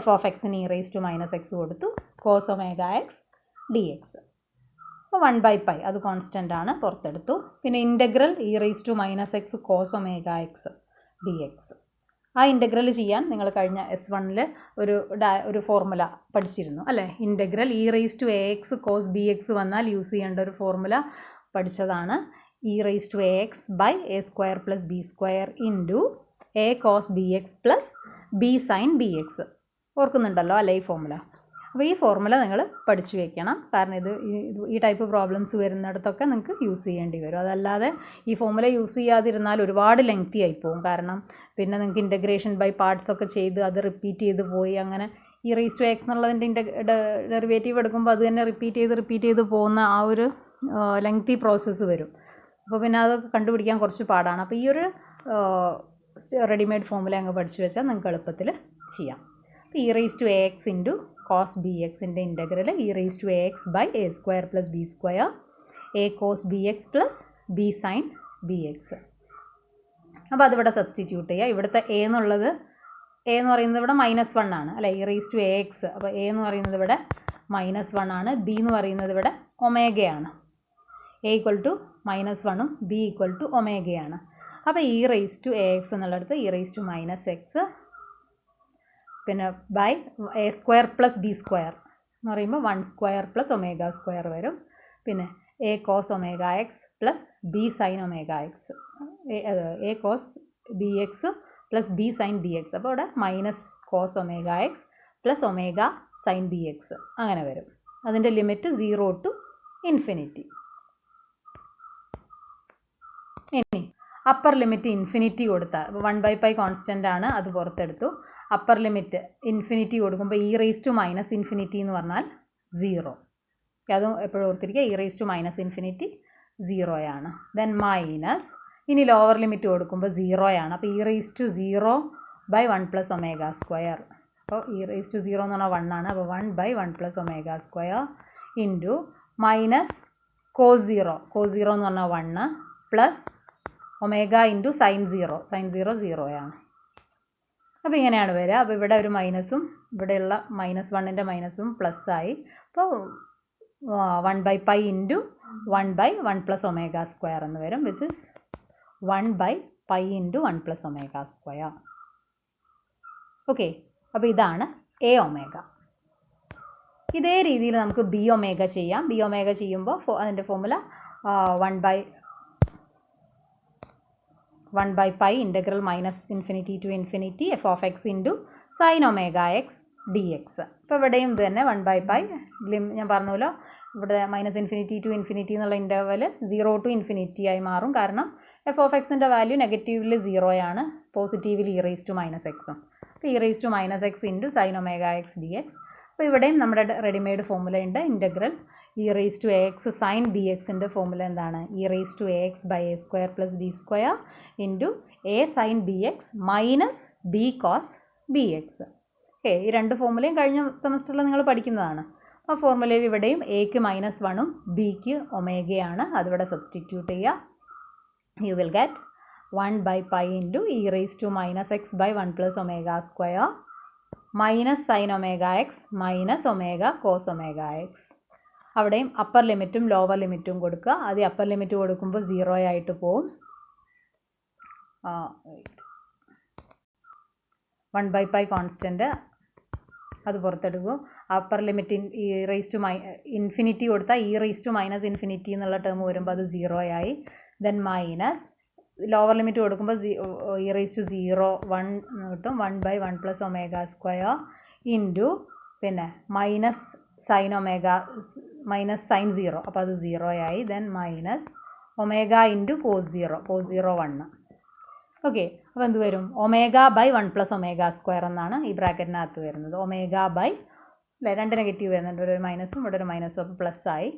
f(x)ന് e raised to -x കൊടുത്തു, cos omega x dx. അപ്പോൾ 1/π അത് കോൺസ്റ്റൻ്റ് ആണ്, പുറത്തെടുത്തു. പിന്നെ integral e raised to -x cos omega x dx. ആ ഇൻ്റഗ്രൽ ചെയ്യാൻ നിങ്ങൾ കഴിഞ്ഞ S1-ൽ ഒരു ഫോർമുല പഠിച്ചിരുന്നു അല്ലേ. Integral e raised to ax cos bx വന്നാൽ യൂസ് ചെയ്യേണ്ട ഒരു ഫോർമുല പഠിച്ചതാണ്. e raised to ax by a² + b² into a cos bx plus b sin bx. ഓർക്കുന്നുണ്ടല്ലോ അല്ലേ ഈ ഫോർമുല. അപ്പോൾ ഈ ഫോർമുല നിങ്ങൾ പഠിച്ചു വെക്കണം. കാരണം ഈ ടൈപ്പ് പ്രോബ്ലംസ് വരുന്നിടത്തൊക്കെ നിങ്ങൾക്ക് യൂസ് ചെയ്യേണ്ടി വരും. അതല്ലാതെ ഈ ഫോർമുല യൂസ് ചെയ്യാതിരുന്നാൽ ഒരുപാട് ലെങ്തി ആയി പോകും. കാരണം പിന്നെ നിങ്ങൾക്ക് ഇൻ്റഗ്രേഷൻ ബൈ പാർട്സ് ഒക്കെ ചെയ്ത് അത് റിപ്പീറ്റ് ചെയ്ത് പോയി അങ്ങനെ ഈ റേസ് ടു എക്സ് എന്നുള്ളതിൻ്റെ ഡെറിവേറ്റീവ് എടുക്കുമ്പോൾ അത് തന്നെ റിപ്പീറ്റ് ചെയ്ത് പോകുന്ന ആ ഒരു ലെങ്തി പ്രോസസ്സ് വരും. അപ്പോൾ പിന്നെ അത് കണ്ടുപിടിക്കാൻ കുറച്ച് പാടാണ്. അപ്പോൾ ഈ ഒരു റെഡിമെയ്ഡ് ഫോർമുല അങ്ങ് പഠിച്ചു വെച്ചാൽ നിങ്ങൾക്ക് എളുപ്പത്തിൽ ചെയ്യാം. അപ്പോൾ e raise to a x into cos b എക്സിൻ്റെ integral e raise to a x by a square plus b square a cos b x plus b sine b x. അപ്പോൾ അതിവിടെ സബ്സ്റ്റിറ്റ്യൂട്ട് ചെയ്യുക. ഇവിടുത്തെ എ എന്ന് പറയുന്നത് ഇവിടെ -1 ആണ് അല്ലേ, e raise to a x. അപ്പോൾ എ എന്ന് പറയുന്നത് ഇവിടെ -1 ആണ്, ബി എന്ന് പറയുന്നത് ഇവിടെ ഒമേഗയാണ്. എ ഈക്വൽ ടു -1ഉം ബി ഈക്വൽ ടു ഒമേഗയാണ്. അപ്പോൾ e raise to a x എന്നുള്ളിടത്ത് ഇ റേസ് ടു -x പിന്നെ by a square plus b square എന്ന് പറയുമ്പോൾ 1 സ്ക്വയർ പ്ലസ് ഒമേഗ സ്ക്വയർ വരും. പിന്നെ a cos omega x plus b sine omega x, a cos b x plus b sine b x. അപ്പോൾ ഇവിടെ minus cos omega x plus omega sine b x അങ്ങനെ വരും. അതിൻ്റെ limit 0 to infinity. ഇനി upper limit infinity കൊടുത്താൽ 1/π constant ആണ്, അത് പുറത്തെടുത്തു. അപ്പർ ലിമിറ്റ് ഇൻഫിനിറ്റി കൊടുക്കുമ്പോൾ e raise to minus infinity എന്ന് പറഞ്ഞാൽ 0. അതും എപ്പോഴും ഓർത്തിരിക്കുക, e raise to minus infinity 0 ആണ്. ദെൻ മൈനസ്, ഇനി ലോവർ ലിമിറ്റ് കൊടുക്കുമ്പോൾ 0 ആണ്. അപ്പോൾ e raise to 0 by 1 plus omega square. അപ്പോൾ ഇ റേസ് ടു 0 എന്ന് പറഞ്ഞാൽ 1 ആണ്. അപ്പോൾ 1 by 1 plus omega square into minus cos 0 എന്ന് പറഞ്ഞാൽ 1 പ്ലസ് ഒമേഗ ഇൻറ്റു സൈൻ 0 ആണ്. അപ്പോൾ ഇങ്ങനെയാണ് വരിക. അപ്പോൾ ഇവിടെ ഒരു മൈനസും ഇവിടെയുള്ള -1ൻ്റെ മൈനസും പ്ലസ് ആയി. അപ്പോൾ 1/π ഇൻറ്റു 1/1 പ്ലസ് ഒമേഗ സ്ക്വയർ എന്ന് വരും, which is 1/π into 1 plus omega square. Okay, അപ്പോൾ ഇതാണ് എ ഒമേഗ. ഇതേ രീതിയിൽ നമുക്ക് ബി ഒമേഗ ചെയ്യാം. ബി ഒമേഗ ചെയ്യുമ്പോൾ അതിൻ്റെ formula 1/π integral -∞ to infinity f of x into sine omega x d x. ഇപ്പോൾ ഇവിടെയും ഇത് തന്നെ 1/π ഞാൻ പറഞ്ഞല്ലോ, ഇവിടെ -∞ ടു ഇൻഫിനിറ്റി എന്നുള്ള ഇൻ്റർവൽ 0 ടു ഇൻഫിനിറ്റി ആയി മാറും. കാരണം എഫ് ഓഫ് എക്സിൻ്റെ വാല്യൂ നെഗറ്റീവിൽ 0 ആണ്, പോസിറ്റീവിൽ ഇ റേസ് ടു -x. അപ്പോൾ e raise to -x into sine omega x d x. അപ്പോൾ ഇവിടെയും നമ്മുടെ റെഡിമെയ്ഡ് ഫോർമുല ഉണ്ട്. Integral e raise to a x sine b എക്സിൻ്റെ ഫോർമുല എന്താണ്? E raise to a x by a square plus b square into a sine b x minus b cos b x. Okay, ഈ രണ്ട് ഫോർമുലയും കഴിഞ്ഞ സെമസ്റ്ററിൽ നിങ്ങൾ പഠിക്കുന്നതാണ്. ആ ഫോർമുലയിൽ ഇവിടെയും എക്ക് -1ഉം ബിക്ക് ഒമേഗയാണ്. അതിവിടെ സബ്സ്റ്റിറ്റ്യൂട്ട് ചെയ്യുക. You will get 1/π into e raise to -x by 1 plus omega square minus sine omega x minus omega cos omega x. അവിടെയും അപ്പർ ലിമിറ്റും ലോവർ ലിമിറ്റും കൊടുക്കുക. ആദ്യം അപ്പർ ലിമിറ്റ് കൊടുക്കുമ്പോൾ 0 ആയിട്ട് പോവും. 1/π കോൺസ്റ്റൻറ്റ് അത് പുറത്തെടുക്കും. Upper limit e raise to infinity കൊടുത്താൽ ഇ റേസ് ടു -∞ എന്നുള്ള ടേം വരുമ്പോൾ അത് 0 ആയി. ദെൻ മൈനസ് ലോവർ ലിമിറ്റ് കൊടുക്കുമ്പോൾ ഇ റേസ് ടു 1 കിട്ടും. 1/1 പ്ലസ് ഒമേഗ സ്ക്വയർ ഇൻറ്റു പിന്നെ minus sine omega minus sine 0, അപ്പോൾ അത് 0 ആയി. Then minus omega into cos 0 1. Okay, അപ്പോൾ എന്ത് വരും? Omega by 1 plus omega square എന്നാണ് ഈ ബ്രാക്കറ്റിനകത്ത് വരുന്നത്. ഒമേഗ ബൈ അല്ലേ, 2 നെഗറ്റീവ് വരുന്നുണ്ട്, ഇവിടെ ഒരു മൈനസും ഇവിടെ ഒരു മൈനസും, അപ്പോൾ പ്ലസ് ആയി.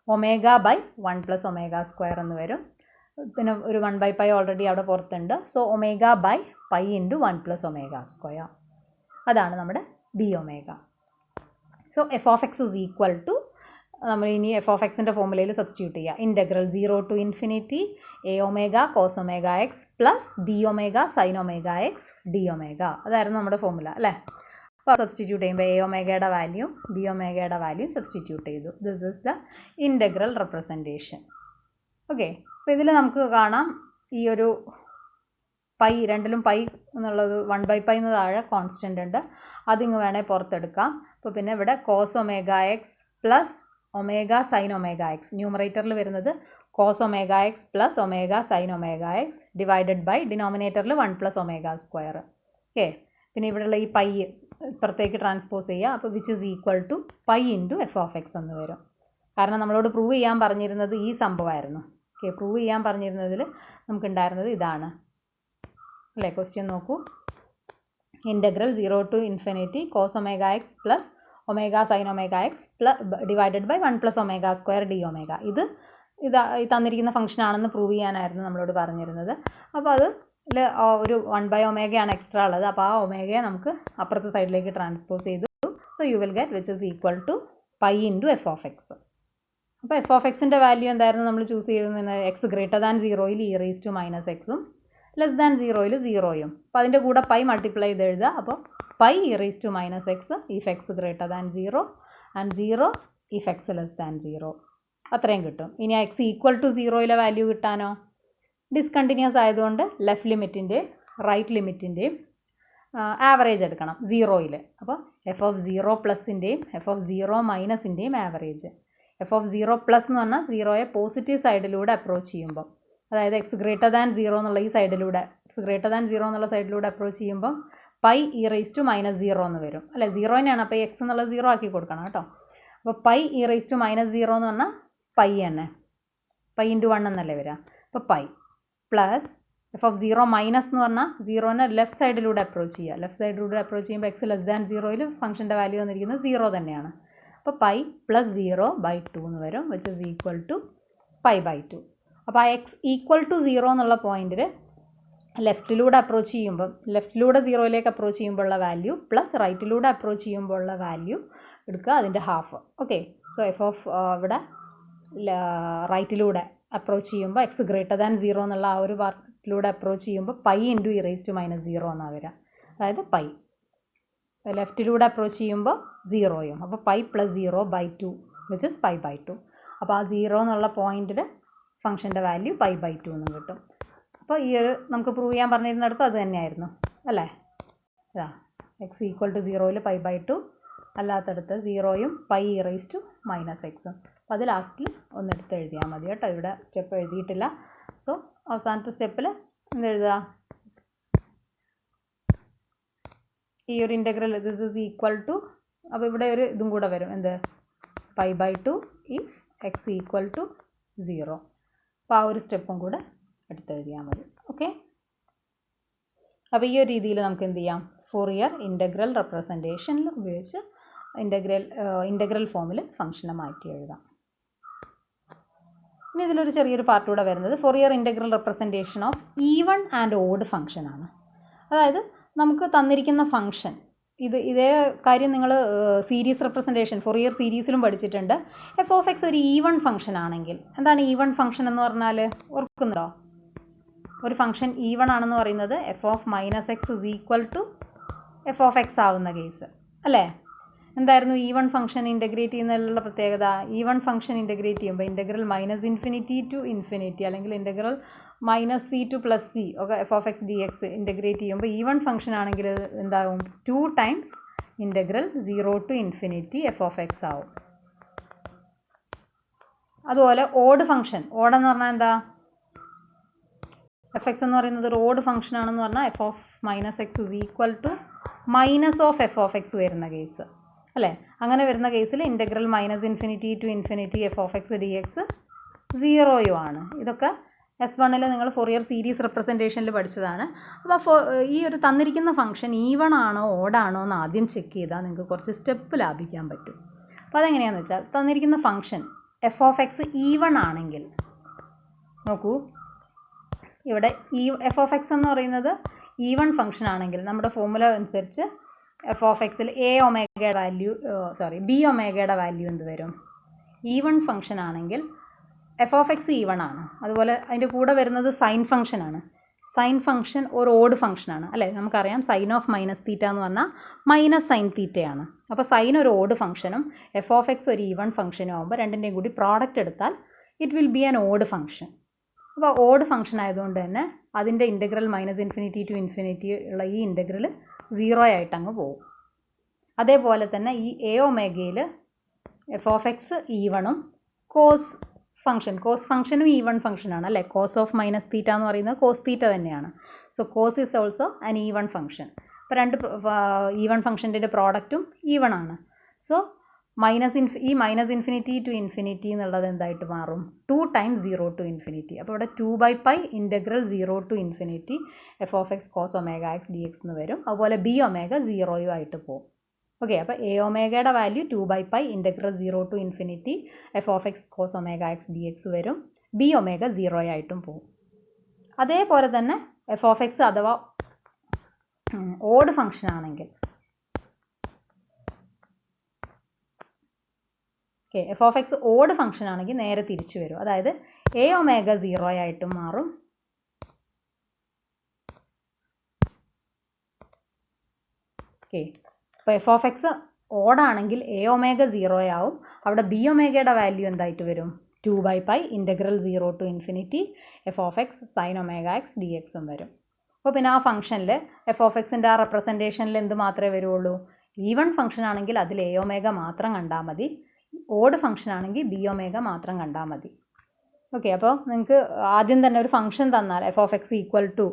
Omega by 1 plus omega square എന്ന് വരും. പിന്നെ ഒരു 1/π ഓൾറെഡി അവിടെ പുറത്തുണ്ട്. So omega by pi into 1 plus omega square. അതാണ് നമ്മുടെ b omega. So f of x is equal to, നമ്മൾ ഇനി എഫ് ഓഫ് എക്സിൻ്റെ ഫോർമുലയിൽ സബ്സ്റ്റിറ്റ്യൂട്ട് ചെയ്യുക. Integral 0 to infinity a omega cos omega x plus b omega sine omega x d omega. അതായിരുന്നു നമ്മുടെ formula അല്ലേ. അപ്പോൾ സബ്സ്റ്റിറ്റ്യൂട്ട് ചെയ്യുമ്പോൾ എ ഒമേഗയുടെ വാല്യൂ ബി ഒമേഗയുടെ വാല്യൂ സബ്സ്റ്റിറ്റ്യൂട്ട് ചെയ്തു. This is the integral representation. Okay, അപ്പോൾ ഇതിൽ നമുക്ക് കാണാം ഈ ഒരു പൈ, രണ്ടിലും പൈ എന്നുള്ളത് 1/π എന്ന് താഴെ കോൺസ്റ്റൻ്റ് ഉണ്ട്, അതിങ്ങ് വേണേൽ പുറത്തെടുക്കാം. അപ്പോൾ പിന്നെ ഇവിടെ cos omega x plus omega sine omega x, ന്യൂമറേറ്ററിൽ വരുന്നത് cos omega x plus omega sine omega x divided by ഡിനോമിനേറ്ററിൽ 1 പ്ലസ് ഒമേഗ സ്ക്വയർ. ഓക്കെ, പിന്നെ ഇവിടെയുള്ള ഈ പൈ ഇപ്പുറത്തേക്ക് ട്രാൻസ്പോസ് ചെയ്യുക. അപ്പോൾ which is equal to pi into f of x എന്ന് വരും. കാരണം നമ്മളോട് പ്രൂവ് ചെയ്യാൻ പറഞ്ഞിരുന്നത് ഈ സംഭവമായിരുന്നു. ഓക്കെ, പ്രൂവ് ചെയ്യാൻ പറഞ്ഞിരുന്നതിൽ നമുക്കുണ്ടായിരുന്നത് ഇതാണ് അല്ലേ. ക്വസ്റ്റ്യൻ നോക്കൂ. Integral 0 to infinity cos omega x plus omega sine omega x divided by 1 plus omega square d omega. ഇത് തന്നിരിക്കുന്ന ഫംഗ്ഷൻ ആണെന്ന് പ്രൂവ് ചെയ്യാനായിരുന്നു നമ്മളോട് പറഞ്ഞിരുന്നത്. അപ്പോൾ അത് ഒരു 1 ഒമേഗയാണ് എക്സ്ട്രാ ഉള്ളത്. അപ്പോൾ ആ ഒമേഗയെ നമുക്ക് അപ്പുറത്തെ സൈഡിലേക്ക് ട്രാൻസ്പോസ് ചെയ്തു. So you will get which is equal to pi into f of x. അപ്പോൾ എഫ് ഓഫ് എക്സിൻ്റെ വാല്യൂ എന്തായിരുന്നു നമ്മൾ ചൂസ് ചെയ്തത്? എക്സ് ഗ്രേറ്റർ ദാൻ 0യിൽ ഇ റേസ് ടു മൈനസ് എക്സും ലെസ് ദാൻ 0യിൽ 0യും. അപ്പോൾ അതിൻ്റെ കൂടെ പൈ മൾട്ടിപ്ലൈ ചെയ്ത് എഴുതുക. അപ്പോൾ pi e raise to minus x if x greater than 0 and 0 if x less than 0. അത്രയും കിട്ടും. ഇനി എക്സ് ഈക്വൽ ടു 0യിലെ വാല്യൂ കിട്ടാനോ? ഡിസ്കണ്ടിന്യൂസ് ആയതുകൊണ്ട് ലെഫ്റ്റ് ലിമിറ്റിൻ്റെയും റൈറ്റ് ലിമിറ്റിൻ്റെയും ആവറേജ് എടുക്കണം 0യിൽ. അപ്പോൾ എഫ് ഓഫ് 0 പ്ലസിൻ്റെയും എഫ് ഓഫ് 0 മൈനസിൻ്റെയും ആവറേജ്. എഫ് ഓഫ് 0 പ്ലസ് എന്ന് പറഞ്ഞാൽ 0യെ പോസിറ്റീവ് സൈഡിലൂടെ അപ്രോച്ച് ചെയ്യുമ്പോൾ, അതായത് എക്സ് ഗ്രേറ്റർ ദാൻ 0 എന്നുള്ള ഈ സൈഡിലൂടെ, എക്സ് ഗ്രേറ്റർ ദാൻ 0 എന്നുള്ള സൈഡിലൂടെ അപ്രോച്ച് ചെയ്യുമ്പോൾ pi e raise to minus 0 എന്ന് വരും അല്ലേ. 0 തന്നെയാണ്. അപ്പോൾ എക്സ് എന്നുള്ള 0 ആക്കി കൊടുക്കണം കേട്ടോ. അപ്പോൾ pi e raise to minus 0 എന്ന് പറഞ്ഞാൽ പൈ തന്നെ, പൈ ഇൻറ്റു 1 എന്നല്ലേ വരിക. അപ്പോൾ pi plus f of 0 minus എന്ന് പറഞ്ഞാൽ 0നെ ലെഫ്റ്റ് സൈഡിലൂടെ അപ്രോച്ച് ചെയ്യുക. ലെഫ്റ്റ് സൈഡിലൂടെ അപ്രോച്ച് ചെയ്യുമ്പോൾ എക്സ് ലെസ് ദാൻ 0യിൽ ഫംഗ്ഷൻ്റെ വാല്യൂ വന്നിരിക്കുന്നത് 0 തന്നെയാണ്. അപ്പോൾ പൈ പ്ലസ് 0/2 എന്ന് വരും വിച്ച് ഇസ് ഈക്വൽ ടു π/2. അപ്പോൾ ആ എക്സ് ഈക്വൽ ടു 0 എന്നുള്ള പോയിന്റിൽ ലെഫ്റ്റിലൂടെ അപ്രോച്ച് ചെയ്യുമ്പം, ലെഫ്റ്റിലൂടെ 0യിലേക്ക് അപ്രോച്ച് ചെയ്യുമ്പോൾ ഉള്ള വാല്യൂ പ്ലസ് റൈറ്റിലൂടെ അപ്രോച്ച് ചെയ്യുമ്പോൾ ഉള്ള വാല്യൂ എടുക്കുക, അതിൻ്റെ half. Okay, so f of ഇവിടെ റൈറ്റിലൂടെ അപ്രോച്ച് ചെയ്യുമ്പോൾ എക്സ് ഗ്രേറ്റർ ദാൻ 0 എന്നുള്ള ആ ഒരു പാർട്ടിലൂടെ അപ്രോച്ച് ചെയ്യുമ്പോൾ pi into e raise to minus 0 എന്നാണ് വരിക. അതായത് പൈ ലെഫ്റ്റിലൂടെ അപ്രോച്ച് ചെയ്യുമ്പോൾ 0യും. അപ്പോൾ പൈ പ്ലസ് 0/2 വിച്ച് ഇസ് π/2. അപ്പോൾ ആ 0 എന്നുള്ള പോയിന്റിൽ ഫംഗ്ഷൻ്റെ വാല്യൂ π/2 എന്നും കിട്ടും. അപ്പോൾ ഈ ഒരു നമുക്ക് പ്രൂവ് ചെയ്യാൻ പറഞ്ഞിരുന്നിടത്ത് അത് തന്നെയായിരുന്നു അല്ലേ. അതാ എക്സ് ഈക്വൽ ടു 0യിൽ π/2, അല്ലാത്തടുത്ത് 0യും pi e raise to minus എക്സും. അപ്പോൾ അത് ലാസ്റ്റിൽ ഒന്നെടുത്ത് എഴുതിയാൽ മതി കേട്ടോ. ഇവിടെ സ്റ്റെപ്പ് എഴുതിയിട്ടില്ല. സോ അവസാനത്തെ സ്റ്റെപ്പിൽ എന്തെഴുതുക? ഈ ഒരു integral this is equal to, അപ്പോൾ ഇവിടെ ഒരു ഇതും കൂടെ വരും, എന്ത്? π/2 ഇഫ് എക്സ് ഈക്വൽ ടു 0. അപ്പോൾ ആ ഒരു സ്റ്റെപ്പും കൂടെ എടുത്തെഴുതിയാൽ മതി. ഓക്കെ, അപ്പോൾ ഈ ഒരു രീതിയിൽ നമുക്ക് എന്ത് ചെയ്യാം? ഫോറിയർ ഇൻ്റഗ്രൽ റെപ്രസെൻറ്റേഷനിൽ ഉപയോഗിച്ച് ഇൻ്റഗ്രൽ ഫോമിൽ ഫംഗ്ഷനെ മാറ്റി എഴുതാം. ഇനി ഇതിലൊരു ചെറിയൊരു പാർട്ട് കൂടെ വരുന്നത് Fourier integral representation of even and odd function ആണ്. അതായത് നമുക്ക് തന്നിരിക്കുന്ന ഫംഗ്ഷൻ, ഇതേ കാര്യം നിങ്ങൾ സീരീസ് റെപ്രസെൻറ്റേഷൻ ഫോറിയർ സീരീസിലും പഠിച്ചിട്ടുണ്ട്. എഫ് ഓഫ് എക്സ് ഒരു ഈവൺ ഫംഗ്ഷൻ ആണെങ്കിൽ, എന്താണ് ഈവൺ ഫംഗ്ഷൻ എന്ന് പറഞ്ഞാൽ? ഓർക്കുന്നുണ്ടോ? ഒരു ഫംഗ്ഷൻ ഈവൺ ആണെന്ന് പറയുന്നത് f of minus x is equal to f of x ആവുന്ന കേസ് അല്ലേ. എന്തായിരുന്നു ഈവൺ ഫംഗ്ഷൻ ഇൻ്റഗ്രേറ്റ് ചെയ്യുന്നതിലുള്ള പ്രത്യേകത? ഈവൺ ഫംഗ്ഷൻ ഇൻ്റഗ്രേറ്റ് ചെയ്യുമ്പോൾ ഇൻ്റഗ്രൽ -∞ ടു ഇൻഫിനിറ്റി അല്ലെങ്കിൽ ഇൻ്റഗ്രൽ -c ടു +c ഒക്കെ f of x d x integrate ചെയ്യുമ്പോൾ ഈവൺ ഫംഗ്ഷൻ ആണെങ്കിൽ എന്താകും? 2 times integral 0 to infinity f of x ആവും. അതുപോലെ ഓഡ് ഫംഗ്ഷൻ, ഓഡെന്ന് പറഞ്ഞാൽ എന്താ? എഫ് എക്സ് എന്ന് പറയുന്നത് ഒരു ഓഡ് ഫംഗ്ഷൻ ആണെന്ന് പറഞ്ഞാൽ f of minus x is equal to minus of f of x വരുന്ന കേസ് അല്ലേ. അങ്ങനെ വരുന്ന കേസിൽ integral -∞ to infinity f of x d x 0 ആണ്. ഇതൊക്കെ S1 നിങ്ങൾ ഫോറിയർ സീരീസ് റെപ്രസെൻറ്റേഷനിൽ പഠിച്ചതാണ്. അപ്പോൾ ഈ ഒരു തന്നിരിക്കുന്ന ഫംഗ്ഷൻ ഈവൺ ആണോ ഓഡാണോ എന്ന് ആദ്യം ചെക്ക് ചെയ്താൽ നിങ്ങൾക്ക് കുറച്ച് സ്റ്റെപ്പ് ലാഭിക്കാൻ പറ്റും. അപ്പോൾ അതെങ്ങനെയാണെന്ന് വെച്ചാൽ, തന്നിരിക്കുന്ന function f of X even ആണെങ്കിൽ, നോക്കൂ ഇവിടെ ഈ എഫ് ഓഫ് എക്സ് എന്ന് പറയുന്നത് ഈവൺ ഫംഗ്ഷൻ ആണെങ്കിൽ നമ്മുടെ ഫോർമുല അനുസരിച്ച് എഫ് ഓഫ് എക്സിൽ ബി ഒമേഗയുടെ വാല്യൂ എന്ത് വരും? ഈവൺ ഫംഗ്ഷൻ ആണെങ്കിൽ എഫ് ഓഫ് എക്സ് ഈവൺ ആണ്. അതുപോലെ അതിൻ്റെ കൂടെ വരുന്നത് സൈൻ ഫംഗ്ഷൻ ആണ്. സൈൻ ഫംഗ്ഷൻ ഒരു ഓഡ് ഫംഗ്ഷൻ ആണ് അല്ലേ. നമുക്കറിയാം സൈൻ ഓഫ് -θ എന്ന് പറഞ്ഞാൽ -sin θ ആണ്. അപ്പോൾ സൈൻ ഒരു ഓഡ് ഫംഗ്ഷനും എഫ് ഓഫ് എക്സ് ഒരു ഈവൺ ഫംഗ്ഷനും ആകുമ്പോൾ രണ്ടിൻ്റെയും കൂടി പ്രോഡക്റ്റ് എടുത്താൽ it will be an odd function. അപ്പോൾ ഓഡ് ഫംഗ്ഷൻ ആയതുകൊണ്ട് തന്നെ അതിൻ്റെ ഇൻ്റഗ്രൽ -∞ ടു ഇൻഫിനിറ്റി ഉള്ള ഈ ഇൻ്റഗ്രൽ 0 ആയിട്ട് അങ്ങ് പോകും. അതേപോലെ തന്നെ ഈ എ ഒമേഗയിൽ എഫ് ഓഫ് എക്സ് ഈവണും കോസ് ഫംഗ്ഷനും ഈവൺ ഫംഗ്ഷനാണ് അല്ലേ. കോസ് ഓഫ് -θ എന്ന് പറയുന്നത് കോസ് θ തന്നെയാണ്. So cos is also an even function. അപ്പോൾ രണ്ട് ഈവൺ ഫംഗ്ഷൻ്റെ പ്രോഡക്റ്റും ഈവൺ ആണ്. സോ ഈ മൈനസ് ഇൻഫിനിറ്റി ടു ഇൻഫിനിറ്റി എന്നുള്ളത് എന്തായിട്ട് മാറും? 2 times 0 to infinity. അപ്പോൾ ഇവിടെ 2/π integral 0 to infinity f of x cos omega x d x എന്ന് വരും. അതുപോലെ ബി ഒമേഗ 0 ആയിട്ട് പോകും. ഓക്കെ, അപ്പോൾ എ ഒമേഗയുടെ value 2/π integral 0 to infinity f of x cos omega x d x വരും. ബി ഒമേഗ 0 ആയിട്ടും പോകും. അതേപോലെ തന്നെ എഫ് ഓഫ് എക്സ് അഥവാ ഓഡ് ഫംഗ്ഷൻ ആണെങ്കിൽ, okay, f of x odd function ആണെങ്കിൽ നേരെ തിരിച്ചു വരും. അതായത് എ ഒമേഗ 0 ആയിട്ടും മാറും. ഓക്കെ, അപ്പോൾ എഫ് ഓഫ് എക്സ് ഓഡാണെങ്കിൽ എ ഒമേഗ 0 ആവും. അവിടെ ബി ഒമേഗയുടെ വാല്യൂ എന്തായിട്ട് വരും? 2/π integral 0 to infinity f of x sine omega x d എക്സും വരും. അപ്പോൾ പിന്നെ ആ ഫംഗ്ഷനിൽ എഫ് ഓഫ് എക്സിൻ്റെ ആ റെപ്രസെൻറ്റേഷനിൽ എന്ത് മാത്രമേ വരുള്ളൂ? ഈവൺ ഫംഗ്ഷൻ ആണെങ്കിൽ അതിൽ എ ഒമേഗ മാത്രം കണ്ടാൽ മതി. ഓഡ് ഫംഗ്ഷൻ ആണെങ്കിൽ ബി ഒമേഗ മാത്രം കണ്ടാൽ മതി. ഓക്കെ, അപ്പോൾ നിങ്ങൾക്ക് ആദ്യം തന്നെ ഒരു ഫംഗ്ഷൻ തന്നാൽ f of x equal to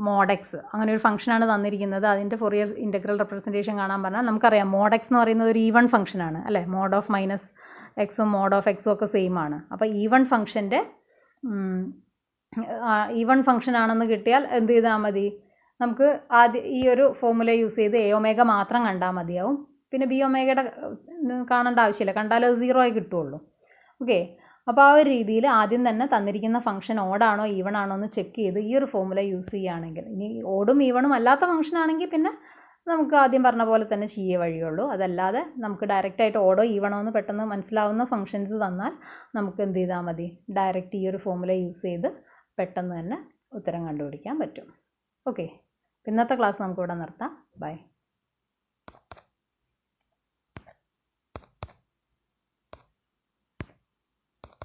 mod x, അങ്ങനെ ഒരു ഫംഗ്ഷനാണ് തന്നിരിക്കുന്നത്. അതിൻ്റെ ഫൊറിയർ ഇൻ്റഗ്രൽ റെപ്രസെൻറ്റേഷൻ കാണാൻ പറഞ്ഞാൽ നമുക്കറിയാം മോഡ് എക്സ് എന്ന് പറയുന്നത് ഒരു ഈവൺ ഫംഗ്ഷനാണ് അല്ലേ. മോഡ് ഓഫ് മൈനസ് എക്സും മോഡ് ഓഫ് എക്സും ഒക്കെ സെയിം ആണ്. അപ്പോൾ ഈവൺ ഫംഗ്ഷൻ ആണെന്ന് കിട്ടിയാൽ എന്ത് ചെയ്താൽ മതി? നമുക്ക് ആദ്യം ഈ ഒരു ഫോർമുല യൂസ് ചെയ്ത് എ ഒമേഗ മാത്രം കണ്ടാൽ മതിയാവും. പിന്നെ ബി ഒമേഗയുടെ കാണേണ്ട ആവശ്യമില്ല, കണ്ടാൽ അത് 0 ആയി കിട്ടുള്ളൂ. ഓക്കെ, അപ്പോൾ ആ ഒരു രീതിയിൽ ആദ്യം തന്നെ തന്നിരിക്കുന്ന ഫംഗ്ഷൻ ഓഡാണോ ഈവൺ ആണോ എന്ന് ചെക്ക് ചെയ്ത് ഈ ഒരു ഫോർമുല യൂസ് ചെയ്യുകയാണെങ്കിൽ, ഇനി ഓടും ഈവണും അല്ലാത്ത ഫംഗ്ഷൻ ആണെങ്കിൽ പിന്നെ നമുക്ക് ആദ്യം പറഞ്ഞ പോലെ തന്നെ ചെയ്യേ വഴിയുള്ളൂ. അതല്ലാതെ നമുക്ക് ഡയറക്റ്റായിട്ട് ഓടോ ഈവണോ എന്ന് പെട്ടെന്ന് മനസ്സിലാവുന്ന ഫംഗ്ഷൻസ് തന്നാൽ നമുക്ക് എന്ത് ചെയ്താൽ മതി? ഡയറക്റ്റ് ഈ ഒരു ഫോർമുല യൂസ് ചെയ്ത് പെട്ടെന്ന് തന്നെ ഉത്തരം കണ്ടുപിടിക്കാൻ പറ്റും. ഓക്കെ, ഇന്നത്തെ ക്ലാസ് നമുക്കിവിടെ നിർത്താം. ബൈ.